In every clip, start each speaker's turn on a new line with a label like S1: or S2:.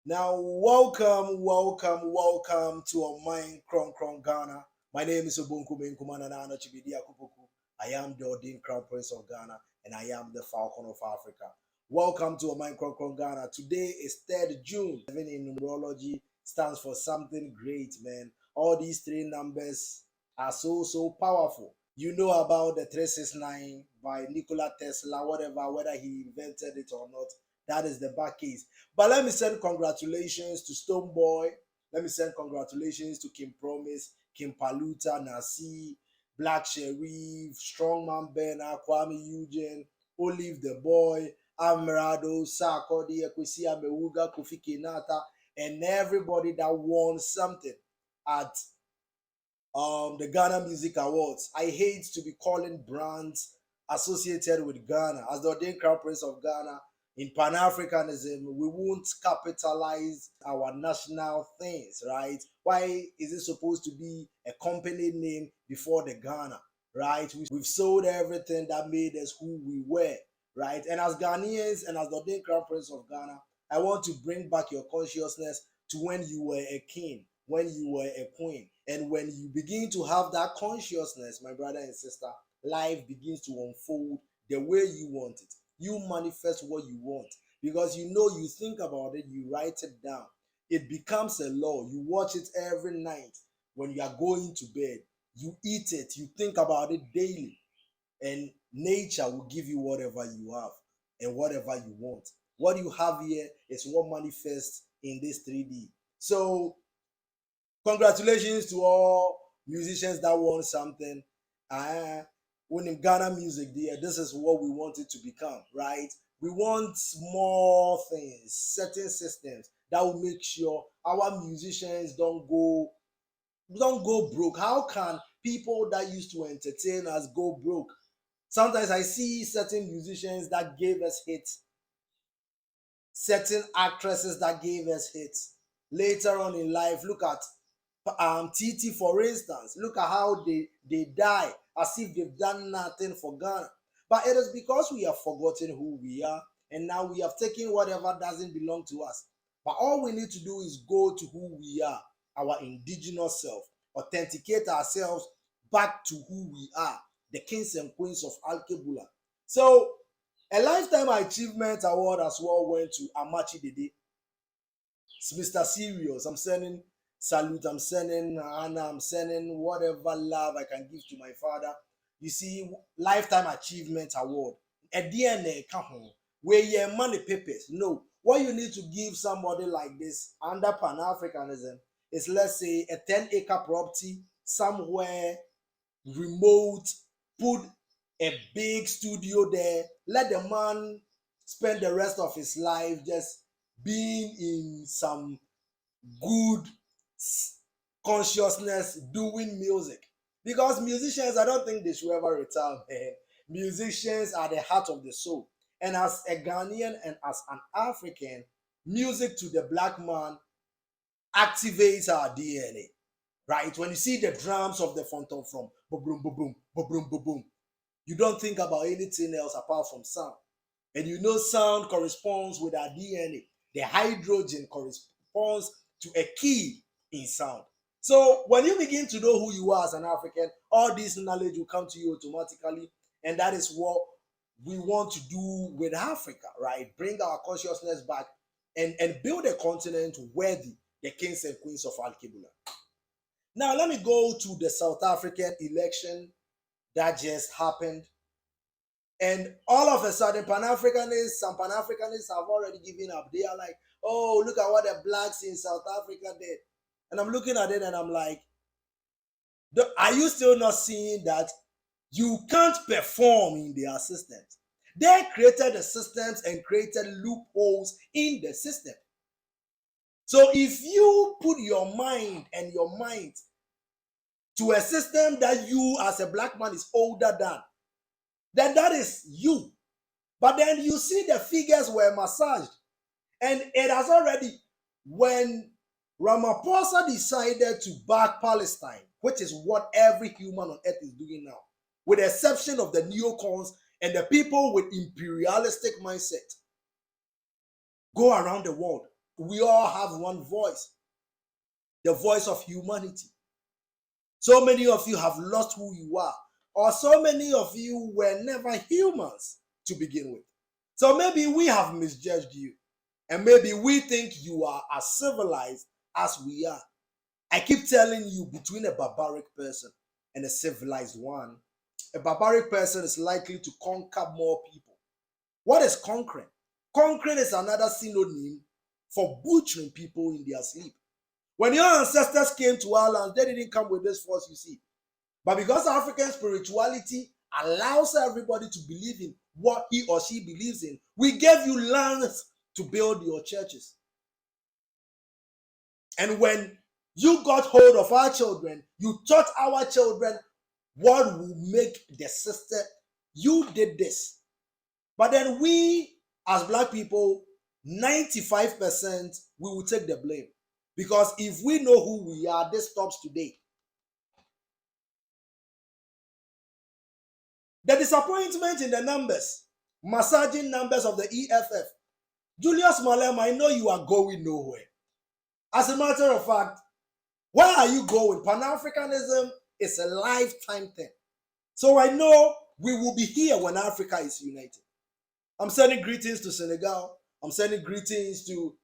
S1: Now, welcome to our mind Kron Ghana. My name is Obunku Benkumanana Bediako-Poku. I am the ordained Crown Prince of Ghana and I am the Falcon of Africa. Welcome to our mind Kron Ghana. Today is 3rd June. 7 in numerology stands for something great, man. All these three numbers are so powerful. You know about the 369 by Nikola Tesla, whether he invented it or not. That is the back case. But let me send congratulations to Stoneboy. Let me send congratulations to Kim Promise, Kim Paluta, Nasi, Black Sherif, Strongman Ben, Kwame Eugene, Olive the Boy, Amerado, Sarkodie, Ekwesi Amewuga, Kofi Kinata, and everybody that won something at the Ghana Music Awards. I hate to be calling brands associated with Ghana. As the ordained Crown Prince of Ghana, in Pan-Africanism, we won't capitalize our national things, right? Why is it supposed to be a company name before the Ghana, right? We've sold everything that made us who we were, right? And as Ghanaians and as the ordained Crown Prince of Ghana, I want to bring back your consciousness to when you were a king, when you were a queen. And when you begin to have that consciousness, my brother and sister, life begins to unfold the way you want it. You manifest what you want because you think about it, you write it down. It becomes a law. You watch it every night when you are going to bed. You eat it, you think about it daily. And nature will give you whatever you have and whatever you want. What you have here is what manifests in this 3D. So congratulations to all musicians that won something. Winning Ghana music there, this is what we want it to become, right? We want more things, certain systems that will make sure our musicians don't go broke. How can people that used to entertain us go broke? Sometimes I see certain musicians that gave us hits, certain actresses that gave us hits. Later on in life, look at TT, for instance. Look at how they die as if they've done nothing for Ghana. But it is because we have forgotten who we are, and now we have taken whatever doesn't belong to us. But all we need to do is go to who we are, our indigenous self, authenticate ourselves back to who we are, the kings and queens of Alkebula. So a Lifetime Achievement Award as well went to Amachi Dede. Mr. Serious. I'm sending salute. I'm sending Anna. I'm sending whatever love I can give to my father. You see, Lifetime Achievement Award. A DNA where your money papers. No. What you need to give somebody like this under Pan-Africanism is, let's say, a 10-acre property somewhere remote. Put a big studio there. Let the man spend the rest of his life just being in some good consciousness doing music. Because musicians, I don't think they should ever retire, man. Musicians are the heart of the soul. And as a Ghanaian and as an African, music to the black man activates our DNA. Right? When you see the drums of the phantom from boom, boom, boom, boom, boom, boom, boom, you don't think about anything else apart from sound. And sound corresponds with our DNA. The hydrogen corresponds to a key in sound. So when you begin to know who you are as an African, all this knowledge will come to you automatically. And that is what we want to do with Africa, right? Bring our consciousness back and build a continent worthy the kings and queens of Alkebula. Now, let me go to the South African election that just happened. And all of a sudden, some Pan-Africanists have already given up. They are like, oh, look at what the blacks in South Africa did. And I'm looking at it and I'm like, are you still not seeing that you can't perform in their systems? They created the systems and created loopholes in the system. So if you put your mind to a system that you as a black man is older than, then that is you. But then you see the figures were massaged. And it has already, when Ramaphosa decided to back Palestine, which is what every human on earth is doing now, with the exception of the neocons and the people with imperialistic mindset, go around the world. we all have one voice, the voice of humanity. So many of you have lost who you are, or so many of you were never humans to begin with. So maybe we have misjudged you, and maybe we think you are as civilized as we are. I keep telling you, between a barbaric person and a civilized one, a barbaric person is likely to conquer more people. What is conquering? Conquering is another synonym for butchering people in their sleep. When your ancestors came to our land, they didn't come with this force, you see. But because African spirituality allows everybody to believe in what he or she believes in, we gave you lands to build your churches. And when you got hold of our children, you taught our children what will make the system. You did this. But then we, as black people, 95%, we will take the blame. Because if we know who we are, this stops today. The disappointment in the numbers, massaging numbers of the EFF. Julius Malema, I know you are going nowhere. As a matter of fact, where are you going? Pan-Africanism is a lifetime thing. So I know we will be here when Africa is united. I'm sending greetings to Senegal. I'm sending greetings to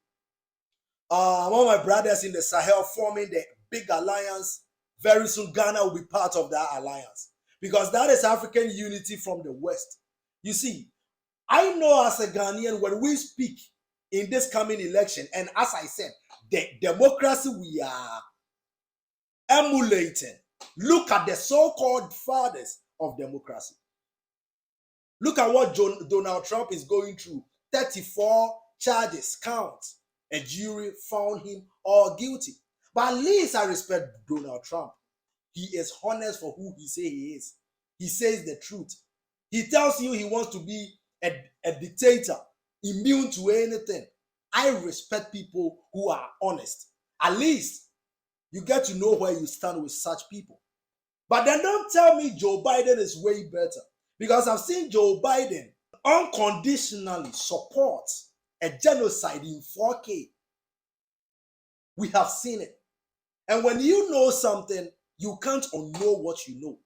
S1: all my brothers in the Sahel forming the big alliance. Very soon, Ghana will be part of that alliance, because that is African unity from the West. You see, I know as a Ghanaian, when we speak in this coming election, and as I said, the democracy we are emulating, look at the so-called fathers of democracy. Look at what Donald Trump is going through. 34 charges, counts. A jury found him all guilty. But at least I respect Donald Trump. He is honest for who he says he is. He says the truth. He tells you he wants to be a dictator, immune to anything. I respect people who are honest. At least you get to know where you stand with such people. But then don't tell me Joe Biden is way better, because I've seen Joe Biden unconditionally support a genocide in 4K. We have seen it. And when you know something, you can't unknow what you know.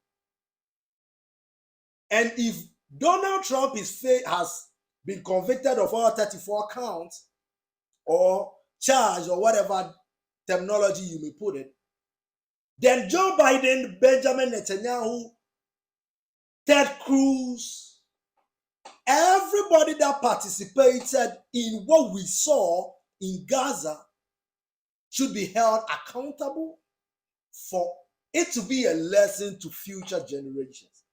S1: And if Donald Trump has been convicted of all 34 counts, or charged, or whatever terminology you may put it, then Joe Biden, Benjamin Netanyahu, Ted Cruz, everybody that participated in what we saw in Gaza should be held accountable for it to be a lesson to future generations.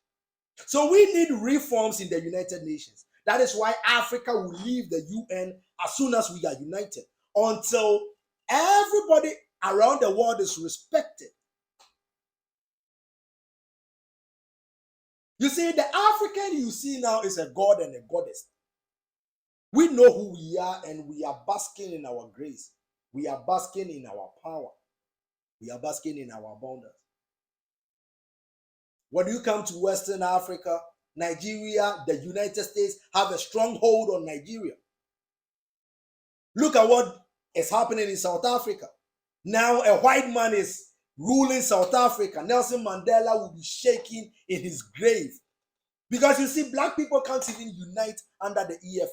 S1: So we need reforms in the United Nations. That is why Africa will leave the UN as soon as we are united, until everybody around the world is respected. You see, the African you see now is a god and a goddess. We know who we are, and we are basking in our grace. We are basking in our power. We are basking in our abundance. When you come to Western Africa, Nigeria, the United States have a strong hold on Nigeria. Look at what is happening in South Africa. Now a white man is ruling South Africa. Nelson Mandela will be shaking in his grave. Because you see, black people can't even unite under the EFF.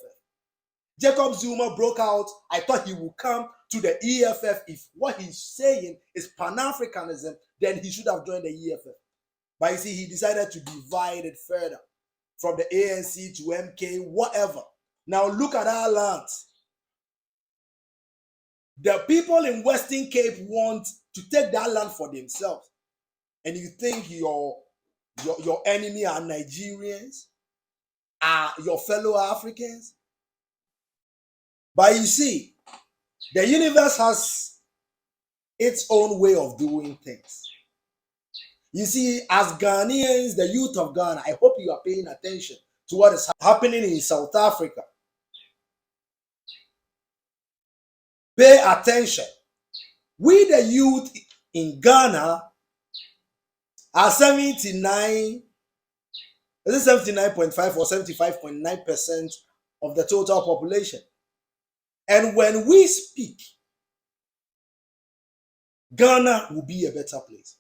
S1: Jacob Zuma broke out. I thought he would come to the EFF. If what he's saying is Pan-Africanism, then he should have joined the EFF. But you see, he decided to divide it further from the ANC to MK, whatever. Now look at our land. The people in Western Cape want to take that land for themselves. And you think your enemy are Nigerians, are your fellow Africans? But you see, the universe has its own way of doing things. You see, as Ghanaians, the youth of Ghana, I hope you are paying attention to what is happening in South Africa. Pay attention. We, the youth in Ghana, are 79, is it 79.5 or 75.9% of the total population? And when we speak, Ghana will be a better place.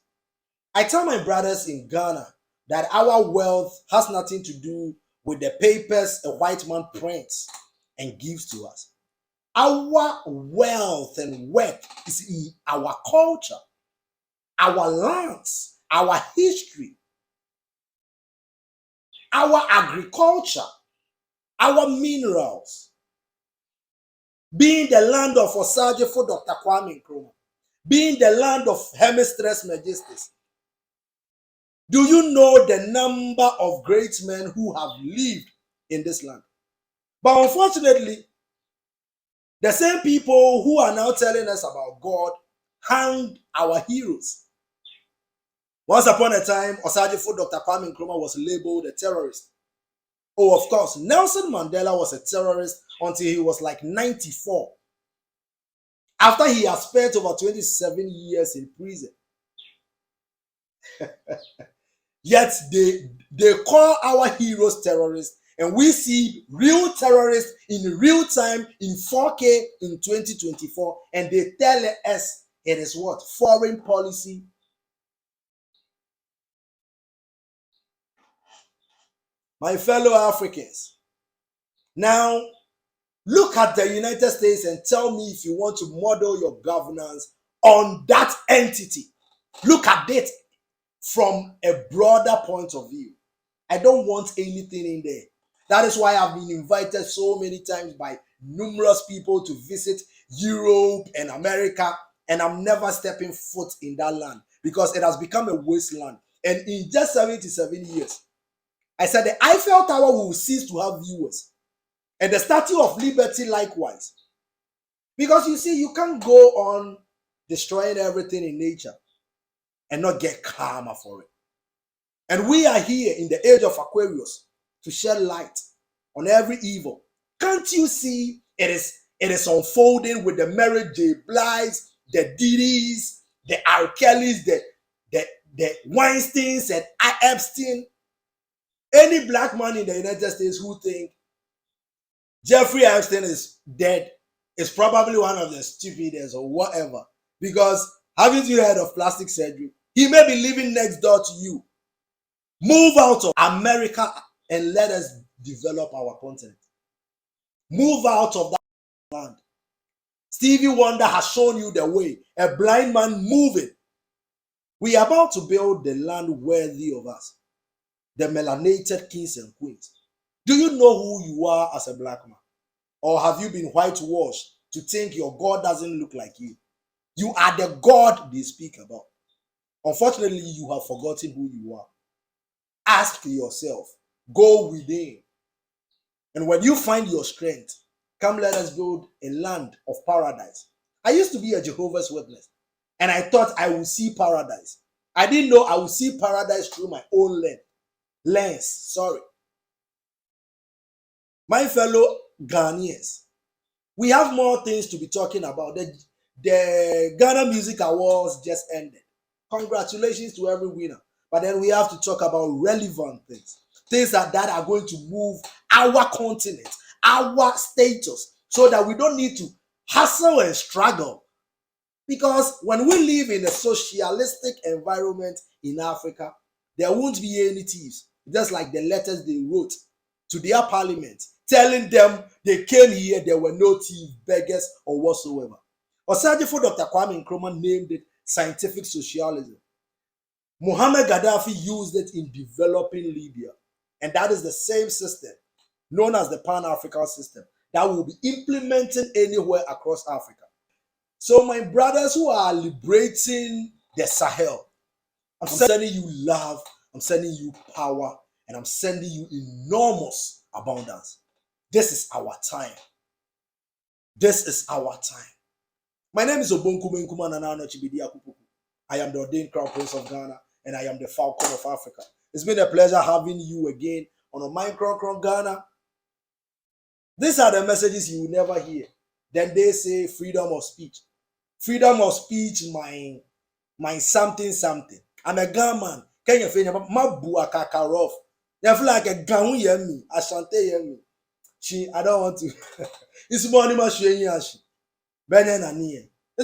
S1: I tell my brothers in Ghana that our wealth has nothing to do with the papers a white man prints and gives to us. Our wealth and work is in our culture, our lands, our history, our agriculture, our minerals. Being the land of Osajefo Dr. Kwame Nkrumah, being the land of Hermes Majesties. Do you know the number of great men who have lived in this land? But unfortunately, the same people who are now telling us about God hanged our heroes. Once upon a time, Osajefo Dr. Kwame Nkrumah was labeled a terrorist. Oh, of course, Nelson Mandela was a terrorist until he was like 94. After he had spent over 27 years in prison. Yet they call our heroes terrorists, and we see real terrorists in real time in 4K in 2024, and they tell us it is what? Foreign policy. My fellow Africans, now look at the United States and tell me if you want to model your governance on that entity. Look at it from a broader point of view. I don't want anything in there. That is why I've been invited so many times by numerous people to visit Europe and America, and I'm never stepping foot in that land because it has become a wasteland. And in just 77 years, I said the Eiffel Tower will cease to have viewers, and the Statue of Liberty likewise. Because you see, you can't go on destroying everything in nature and not get karma for it. And we are here in the age of Aquarius to shed light on every evil. Can't you see it is unfolding with the Mary J. Blights, the Diddy's, the R. Kelly's, the Weinsteins and Epstein? Any black man in the United States who think Jeffrey Epstein is dead is probably one of the stupidest or whatever. Because haven't you heard of plastic surgery? He may be living next door to you. Move out of America and let us develop our continent. Move out of that land. Stevie Wonder has shown you the way. A blind man moving. We are about to build the land worthy of us. The melanated kings and queens. Do you know who you are as a black man? Or have you been whitewashed to think your God doesn't look like you? You are the God they speak about. Unfortunately, you have forgotten who you are. Ask yourself. Go within. And when you find your strength, come let us build a land of paradise. I used to be a Jehovah's Witness, and I thought I would see paradise. I didn't know I would see paradise through my own lens. My fellow Ghanaians, we have more things to be talking about. The Ghana Music Awards just ended. Congratulations to every winner. But then we have to talk about relevant things. Things that are going to move our continent, our status, so that we don't need to hustle and struggle. Because when we live in a socialistic environment in Africa, there won't be any thieves. Just like the letters they wrote to their parliament, telling them they came here, there were no thieves, beggars, or whatsoever. Osajefo Dr. Kwame Nkrumah named it scientific socialism. Muhammad Gaddafi used it in developing Libya. And that is the same system, known as the Pan-African system, that will be implemented anywhere across Africa. So my brothers who are liberating the Sahel, I'm sending you love, I'm sending you power, and I'm sending you enormous abundance. This is our time. This is our time. My name is Obonkume Nkumanana Bediako-Poku. I am the ordained Crown Prince of Ghana, and I am the Falcon of Africa. It's been a pleasure having you again on a Mind Crown Ghana. These are the messages you will never hear. Then they say freedom of speech. Freedom of speech, my something. I'm a Ghana Can you feel my bua kakarov? You feel like a Ghana yemi, Ashanti yemi. I don't want to. It's morning, it's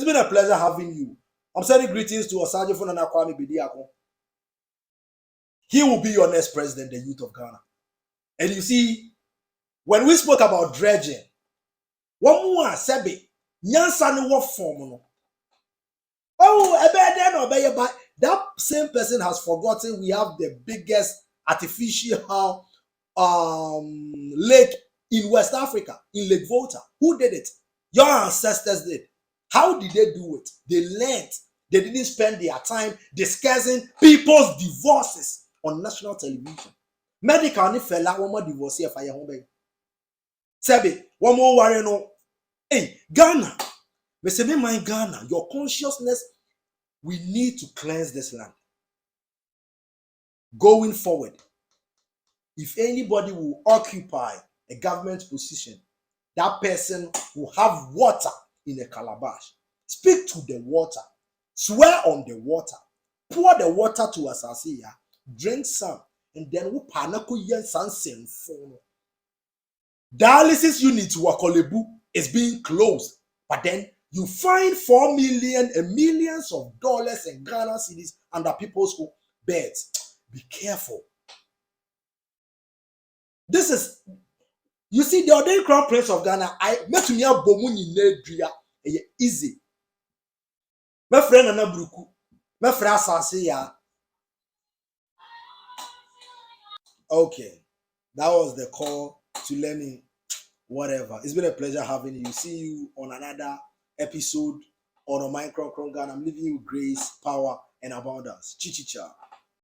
S1: been a pleasure having you. I'm sending greetings to Osajo Funana Kwame Bediako. He will be your next president, the youth of Ghana. And you see, when we spoke about dredging, one more Sebi, Nyansan what form. Oh, but that same person has forgotten we have the biggest artificial lake in West Africa, in Lake Volta. Who did it? Your ancestors did. How did they do it? They learned. They didn't spend their time discussing people's divorces on national television. Medical ni fella one more divorce here for your home. Sebi, one more worry no. Hey, Ghana. Me say me mind Ghana. Your consciousness, we need to cleanse this land. Going forward, if anybody will occupy a government position, that person will have water in a calabash. Speak to the water. Swear on the water. Pour the water to Asasiya. Drink some. And then we panako yen sansen phone. Dialysis unit Wakolebu is being closed. But then you find 4 million and millions of dollars in Ghana cities under people's beds. Be careful. This is, you see, the ordained crown prince of Ghana, I met me a bomuni nedria easy. My friend Anabruku, my friend Sansia. Okay, that was the call to learning. Whatever. It's been a pleasure having you. See you on another episode on a Micro Ghana. I'm leaving you grace, power, and abundance. Chichicha.